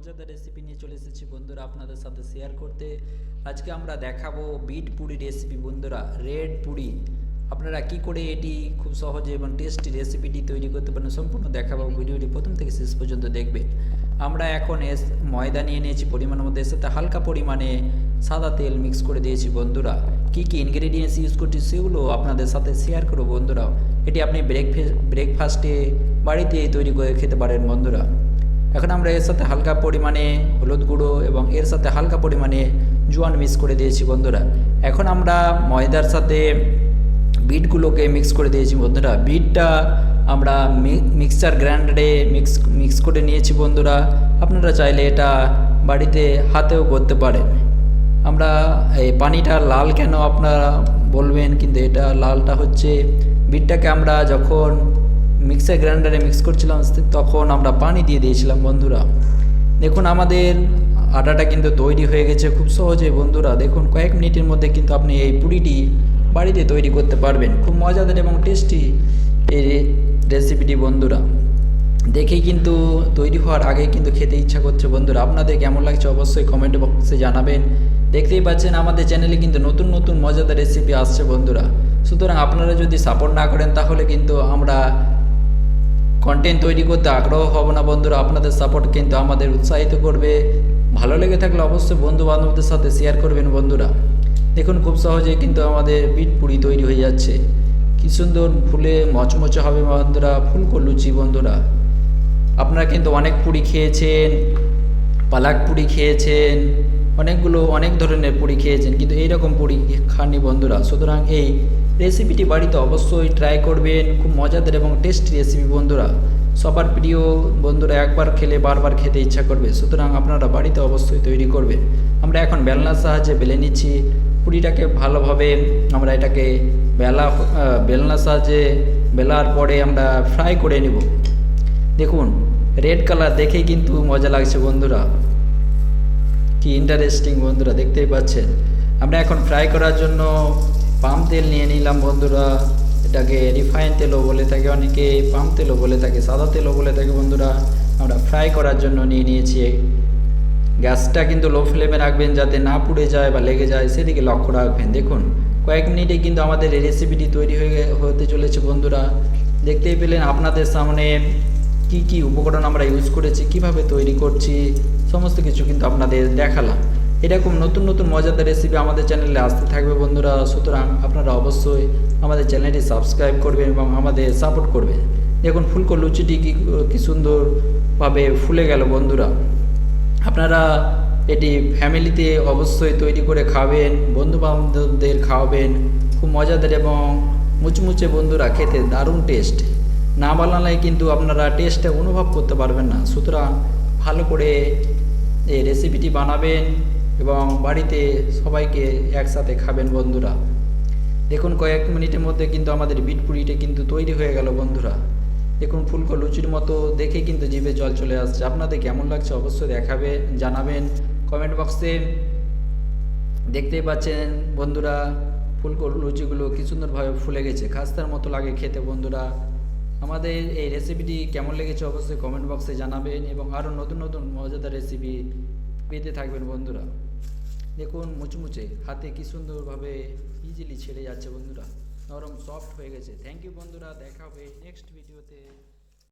মজাদার রেসিপি নিয়ে চলে এসেছি বন্ধুরা আপনাদের সাথে শেয়ার করতে। আজকে আমরা দেখাবো বিট পুরি রেসিপি বন্ধুরা, রেড পুরি। আপনারা কি করে এটি খুব সহজে এবং টেস্টি রেসিপিটি তৈরি করতে পারেন সম্পূর্ণ দেখাবো। ভিডিওটি প্রথম থেকে শেষ পর্যন্ত দেখবেন। আমরা এখন ময়দা নিয়ে নিয়েছি পরিমাণ মধ্যে, এর সাথে হালকা পরিমাণে সাদা তেল মিক্স করে দিয়েছি বন্ধুরা। কি কি ইনগ্রেডিয়েন্টস ইউজ করছি সেগুলো আপনাদের সাথে শেয়ার করব বন্ধুরা। এটি আপনি ব্রেকফাস্টে বাড়িতে তৈরি করে খেতে পারেন বন্ধুরা। এখন আমরা এর সাথে হালকা পরিমাণে হলুদ গুঁড়ো এবং এর সাথে হালকা পরিমাণে জোয়ান মিক্স করে দিয়েছি বন্ধুরা। এখন আমরা ময়দার সাথে বিটগুলোকে মিক্স করে দিয়েছি বন্ধুরা। বিটটা আমরা মিক্সচার গ্রাইন্ডারে মিক্স করে নিয়েছি বন্ধুরা। আপনারা চাইলে এটা বাড়িতে হাতেও করতে পারেন। আমরা এই পানিটা লাল কেন আপনারা বলবেন, কিন্তু এটা লালটা হচ্ছে বিটটাকে আমরা যখন মিক্সার গ্রাইন্ডারে মিক্স করছিলাম তখন আমরা পানি দিয়ে দিয়েছিলাম বন্ধুরা। দেখুন আমাদের আটাটা কিন্তু তৈরি হয়ে গেছে খুব সহজে বন্ধুরা। দেখুন কয়েক মিনিটের মধ্যে কিন্তু আপনি এই পুরিটি বাড়িতে তৈরি করতে পারবেন। খুব মজাদার এবং টেস্টি এই রেসিপিটি বন্ধুরা। দেখেই কিন্তু তৈরি হওয়ার আগে কিন্তু খেতে ইচ্ছা করছে বন্ধুরা। আপনাদের কেমন লাগছে অবশ্যই কমেন্ট বক্সে জানাবেন। দেখতেই পাচ্ছেন আমাদের চ্যানেলে কিন্তু নতুন নতুন মজাদার রেসিপি আসছে বন্ধুরা। সুতরাং আপনারা যদি সাপোর্ট না করেন তাহলে কিন্তু আমরা কন্টেন্ট তৈরি করতে আগ্রহ হব না বন্ধুরা। আপনাদের সাপোর্ট কিন্তু আমাদের উৎসাহিত করবে। ভালো লেগে থাকলে অবশ্যই বন্ধু বান্ধবদের সাথে শেয়ার করবেন বন্ধুরা। দেখুন খুব সহজেই কিন্তু আমাদের বিট পুরি তৈরি হয়ে যাচ্ছে। কি সুন্দর ফুলে মচমচে হবে বন্ধুরা, ফুলকো লুচি বন্ধুরা। আপনারা কিন্তু অনেক পুরি খেয়েছেন, পালাক পুরি খেয়েছেন, অনেক ধরনের পুরি খেয়েছেন, কিন্তু এইরকম পুরি খাননি বন্ধুরা। সুতরাং এই রেসিপিটি বাড়িতে অবশ্যই ট্রাই করবেন। খুব মজাদার এবং টেস্টি রেসিপি বন্ধুরা, সবার প্রিয় বন্ধুরা। একবার খেলে বারবার খেতে ইচ্ছা করবে। সুতরাং আপনারা বাড়িতে অবশ্যই তৈরি করবেন। আমরা এখন বেলনার সাহায্যে বেলে নিচ্ছি পুরিটাকে ভালোভাবে। আমরা এটাকে বেলনার সাহায্যে বেলার পরে আমরা ফ্রাই করে নেব। দেখুন রেড কালার দেখেই কিন্তু মজা লাগছে বন্ধুরা, কি ইন্টারেস্টিং বন্ধুরা, দেখতেই পাচ্ছেন। আমরা এখন ফ্রাই করার জন্য পাম তেল নিয়ে নিলাম বন্ধুরা। এটাকে রিফাইন তেলও বলে থাকে অনেকে, পাম তেলও বলে থাকে, সাদা তেলও বলে থাকে বন্ধুরা। আমরা ফ্রাই করার জন্য নিয়ে নিয়েছি। গ্যাসটা কিন্তু লো ফ্লেমে রাখবেন যাতে না পুড়ে যায় বা লেগে যায়, সেদিকে লক্ষ্য রাখবেন। দেখুন কয়েক মিনিটে কিন্তু আমাদের এই রেসিপিটি তৈরি হতে চলেছে বন্ধুরা। দেখতেই পেলেন আপনাদের সামনে কি কি উপকরণ আমরা ইউজ করেছি, কিভাবে তৈরি করছি, সমস্ত কিছু কিন্তু আপনাদের দেখালাম। এরকম নতুন নতুন মজাদার রেসিপি আমাদের চ্যানেলে আসতে থাকবে বন্ধুরা। সুতরাং আপনারা অবশ্যই আমাদের চ্যানেলটি সাবস্ক্রাইব করবেন এবং আমাদের সাপোর্ট করবেন। দেখুন ফুলকো লুচিটি কি সুন্দরভাবে ফুলে গেল বন্ধুরা। আপনারা এটি ফ্যামিলিতে অবশ্যই তৈরি করে খাবেন, বন্ধু বান্ধবদের খাওয়াবেন। খুব মজাদার এবং মুচমুচে বন্ধুরা, খেতে দারুণ টেস্ট। না বানালে কিন্তু আপনারা টেস্টটা অনুভব করতে পারবেন না। সুতরাং ভালো করে এই রেসিপিটি বানাবেন এবং বাড়িতে সবাইকে একসাথে খাবেন বন্ধুরা। দেখুন কয়েক মিনিটের মধ্যে কিন্তু আমাদের বিট পুরিটা কিন্তু তৈরি হয়ে গেল বন্ধুরা। দেখুন ফুলকো লুচির মতো দেখে কিন্তু জিভে জল চলে আসছে। আপনাদের কেমন লাগছে অবশ্যই জানাবেন কমেন্ট বক্সে। দেখতেই পাচ্ছেন বন্ধুরা ফুলকো লুচিগুলো কি সুন্দরভাবে ফুলে গেছে, খাস্তার মতো লাগে খেতে বন্ধুরা। আমাদের এই রেসিপিটি কেমন লেগেছে অবশ্যই কমেন্ট বক্সে জানাবেন এবং আরও নতুন নতুন মজাদার রেসিপি পেতে থাকবেন বন্ধুরা। দেখুন মুচমুচে হাতে কি সুন্দরভাবে ইজিলি ছেড়ে যাচ্ছে বন্ধুরা, নরম সফট হয়ে গেছে। থ্যাংক ইউ বন্ধুরা, দেখা হবে নেক্সট ভিডিওতে।